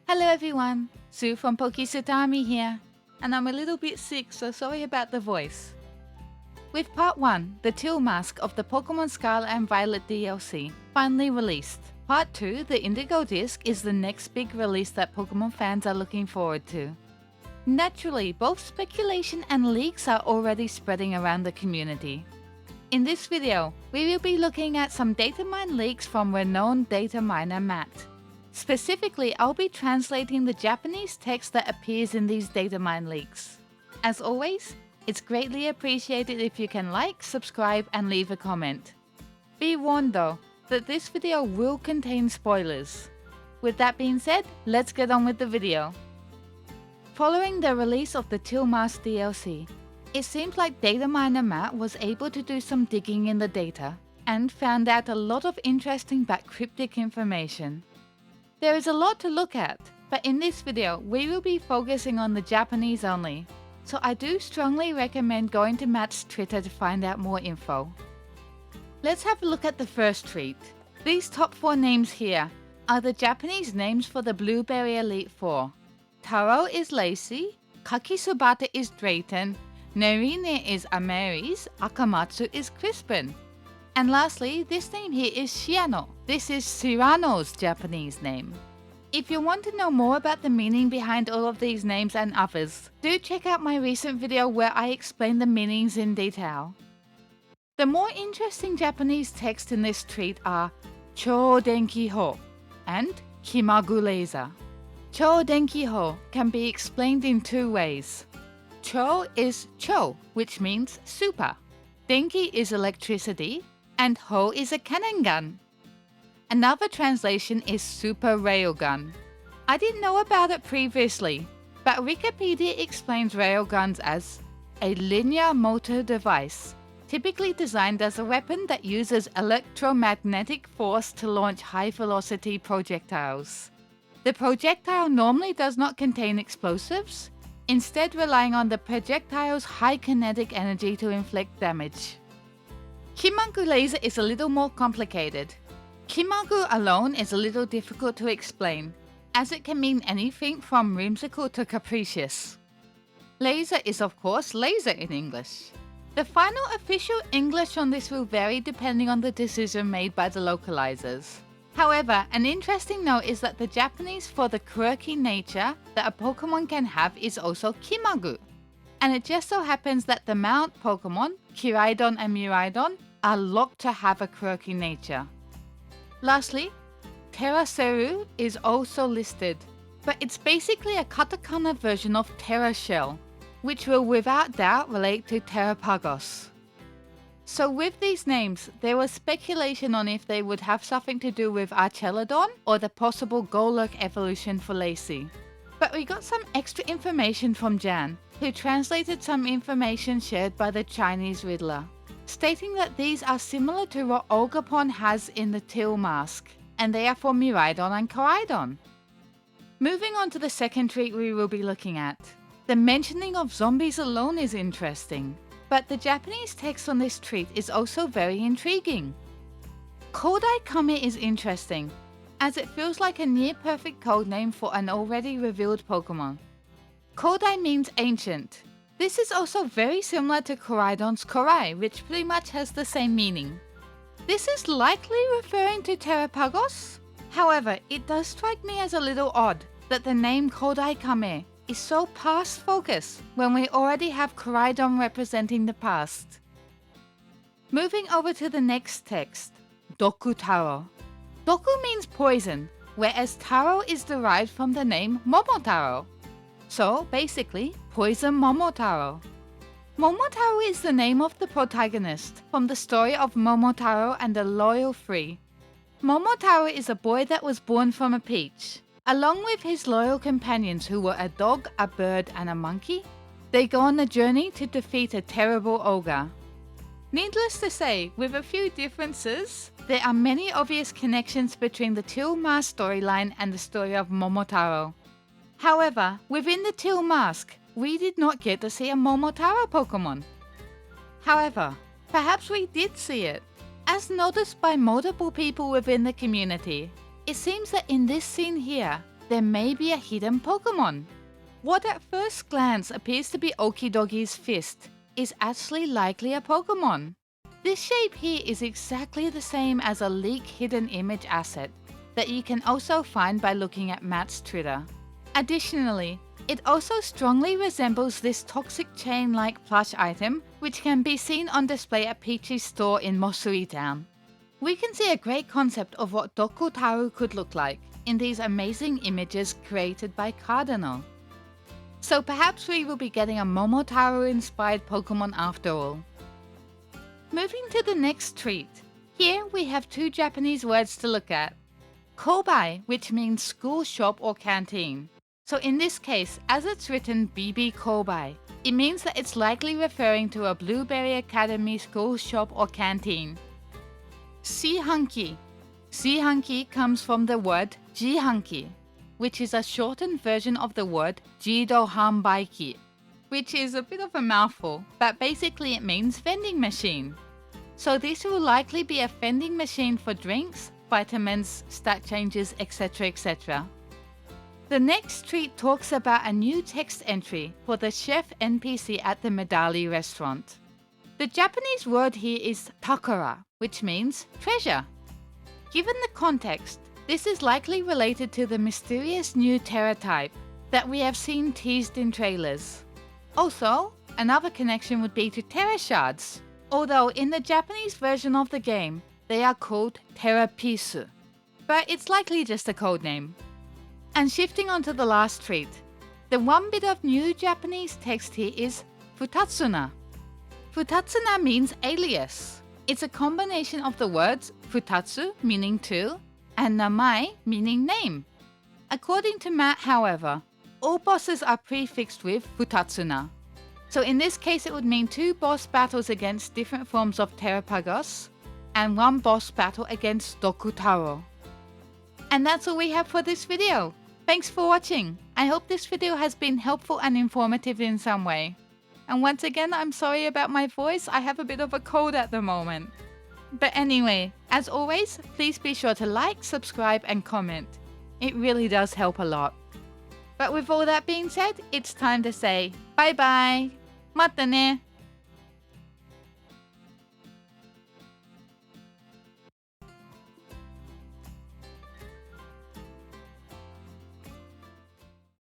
Hello everyone, Sue from Pokisutami here, and I'm a little bit sick, so sorry about the voice. With Part 1, the Teal Mask of the Pokémon Scarlet and Violet DLC, finally released. Part 2, the Indigo Disc, is the next big release that Pokémon fans are looking forward to. Naturally, both speculation and leaks are already spreading around the community. In this video, we will be looking at some Datamine leaks from renowned data miner Matt. Specifically, I'll be translating the Japanese text that appears in these Datamine leaks. As always, it's greatly appreciated if you can like, subscribe, and leave a comment. Be warned though, that this video will contain spoilers. With that being said, let's get on with the video. Following the release of the Teal Mask DLC, it seems like data miner Matt was able to do some digging in the data and found out a lot of interesting but cryptic information. There is a lot to look at, but in this video we will be focusing on the Japanese only, so I do strongly recommend going to Matt's Twitter to find out more info. Let's have a look at the first tweet. These top 4 names here are the Japanese names for the Blueberry Elite Four. Taro is Lacey, Kakisubata is Drayton, Nerine is Amaris, Akamatsu is Crispin. And lastly, this name here is Shiano. This is Cyrano's Japanese name. If you want to know more about the meaning behind all of these names and others, do check out my recent video where I explain the meanings in detail. The more interesting Japanese text in this tweet are Chou Denki Ho and Kimagu Laser. Chou Denki Ho can be explained in 2 ways. Chou is Chou, which means super. Denki is electricity, and Ho is a cannon gun. Another translation is super railgun. I didn't know about it previously, but Wikipedia explains railguns as a linear motor device, typically designed as a weapon that uses electromagnetic force to launch high-velocity projectiles. The projectile normally does not contain explosives, instead relying on the projectile's high kinetic energy to inflict damage. Kimagu laser is a little more complicated. Kimagu alone is a little difficult to explain, as it can mean anything from whimsical to capricious. Laser is of course laser in English. The final official English on this will vary depending on the decision made by the localizers. However, an interesting note is that the Japanese for the quirky nature that a Pokemon can have is also Kimagu. And it just so happens that the mount Pokemon, Kiraidon and Miraidon, are locked to have a quirky nature. Lastly, Terraceru is also listed, but it's basically a katakana version of Terra Shell, which will without doubt relate to Terrapagos. So with these names, there was speculation on if they would have something to do with Archelodon or the possible Golurk evolution for Lacey. But we got some extra information from Jan, who translated some information shared by the Chinese Riddler, stating that these are similar to what Ogerpon has in the Teal Mask, and they are for Miraidon and Koraidon. Moving on to the second tweet we will be looking at. The mentioning of zombies alone is interesting, but the Japanese text on this tweet is also very intriguing. Kodai Kame is interesting, as it feels like a near-perfect codename for an already revealed Pokemon. Kodai means ancient. This is also very similar to Koraidon's Korai, which pretty much has the same meaning. This is likely referring to Terrapagos. However, it does strike me as a little odd that the name Kodai Kame is so past-focused when we already have Koraidon representing the past. Moving over to the next text, Doku Taro. Doku means poison, whereas Taro is derived from the name Momotaro. So basically, Poison Momotaro. Momotarô is the name of the protagonist from the story of Momotaro and the Loyal Three. Momotaro is a boy that was born from a peach. Along with his loyal companions who were a dog, a bird, and a monkey, they go on a journey to defeat a terrible ogre. Needless to say, with a few differences, there are many obvious connections between the Teal Mask storyline and the story of Momotaro. However, within the Teal Mask, we did not get to see a Momotaro Pokemon. However, perhaps we did see it, as noticed by multiple people within the community. It seems that in this scene here, there may be a hidden Pokémon. What at first glance appears to be Okidogi's fist is actually likely a Pokémon. This shape here is exactly the same as a leak hidden image asset that you can also find by looking at Matt's Twitter. Additionally, it also strongly resembles this toxic chain-like plush item which can be seen on display at Peach's store in Mosui Town. We can see a great concept of what Momotarô could look like in these amazing images created by Cardinal. So perhaps we will be getting a Momotaro inspired Pokemon after all. Moving to the next treat. Here we have two Japanese words to look at. Kobai, which means school shop or canteen. So in this case, as it's written BB Kobai, it means that it's likely referring to a Blueberry Academy school shop or canteen. Shihanki. Shihanki comes from the word jihanki, which is a shortened version of the word Jido Hanbaiki, which is a bit of a mouthful, but basically it means vending machine. So this will likely be a vending machine for drinks, vitamins, stat changes, etc. etc. The next treat talks about a new text entry for the chef NPC at the Medali restaurant. The Japanese word here is takara, which means treasure. Given the context, this is likely related to the mysterious new Terra type that we have seen teased in trailers. Also, another connection would be to Terra shards, although in the Japanese version of the game, they are called Terra Pisu, but it's likely just a codename. And shifting on to the last treat, the one bit of new Japanese text here is Futatsuna. Futatsuna means alias. It's a combination of the words futatsu, meaning two, and namai, meaning name. According to Matt, however, all bosses are prefixed with futatsuna. So in this case it would mean two boss battles against different forms of Terrapagos, and one boss battle against Dokutaro. And that's all we have for this video. Thanks for watching. I hope this video has been helpful and informative in some way. And once again, I'm sorry about my voice, I have a bit of a cold at the moment. But anyway, as always, please be sure to like, subscribe and comment. It really does help a lot. But with all that being said, it's time to say bye bye. Mata ne.